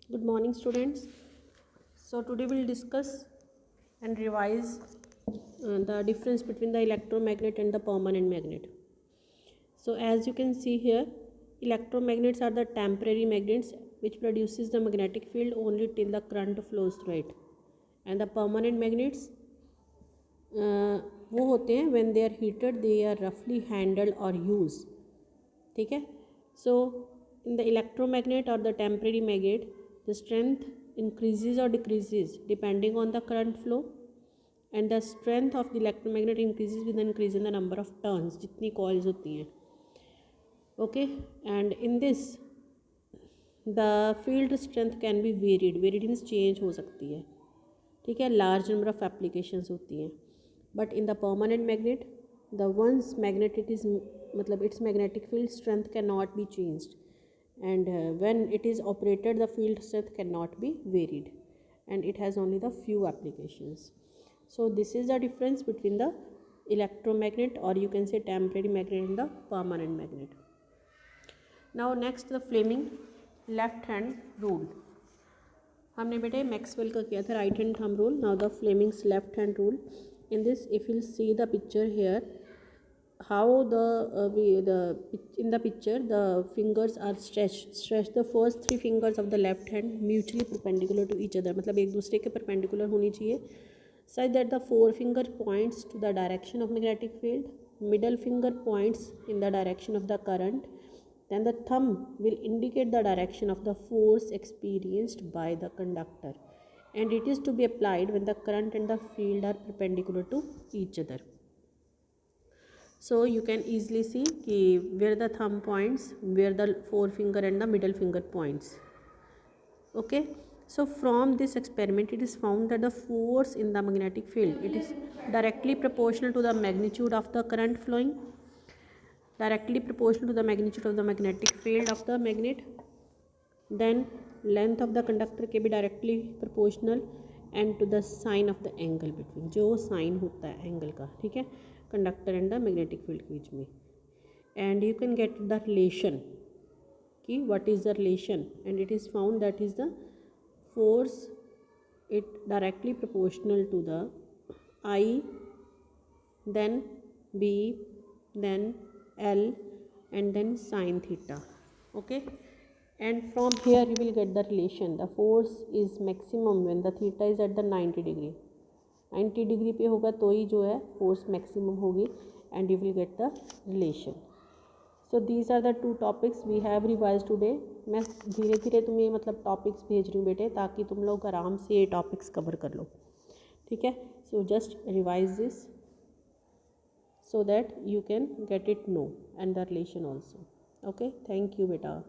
Good morning, students. So today we'll discuss and revise the difference between the electromagnet and the permanent magnet. So as you can see here, electromagnets are the temporary magnets which produces the magnetic field only till the current flows through it, and the permanent magnets वो होते हैं when they are heated, they are roughly handled or used. ठीक है. So in the electromagnet or the temporary magnet, the strength increases or decreases depending on the current flow, and the strength of the electromagnet increases with the increase in the number of turns, जितनी coils होती हैं. Okay, and in this the field strength can be varied means change हो सकती है. ठीक है, large number of applications होती हैं. But in the permanent magnet, the one's magnet it is मतलब its magnetic field strength cannot be changed, and when it is operated the field strength cannot be varied, and it has only the few applications. So this is the difference between the electromagnet, or you can say temporary magnet, and the permanent magnet. Now next, the Fleming left hand rule. हमने बेटे Maxwell का किया था right hand thumb rule. Now the Fleming's left hand rule. In this, if you see the picture here, how in the picture the fingers are stretched. The first three fingers of the left hand mutually perpendicular to each other, मतलब एक दूसरे के perpendicular होनी चाहिए, such that the forefinger points to the direction of magnetic field, middle finger points in the direction of the current, then the thumb will indicate the direction of the force experienced by the conductor, and it is to be applied when the current and the field are perpendicular to each other. So you can easily see where the thumb points, where the forefinger and the middle finger points. Okay, so from this experiment it is found that the force in the magnetic field, it is directly proportional to the magnitude of the current flowing, directly proportional to the magnitude of the magnetic field of the magnet, then length of the conductor के भी directly proportional, and to the sign of the angle between, जो sign होता है angle का, ठीक है, conductor and the magnetic field के बीच में. And you can get the relation कि what is the relation, and it is found that is the force it directly proportional to the I, then B, then L, and then sin theta. Okay, and from here you will get the relation. The force is maximum when the theta is at the 90 degree. 90 degree पे होगा तो ही जो है force maximum होगी, and you will get the relation. So these are the two topics we have revised today. मैं धीरे धीरे तुम्हें मतलब टॉपिक्स भेज रही हूँ बेटे, ताकि तुम लोग आराम से ये टॉपिक्स कवर कर लो. ठीक है, so just revise this so that you can get it know and the relation also. Okay, thank you beta.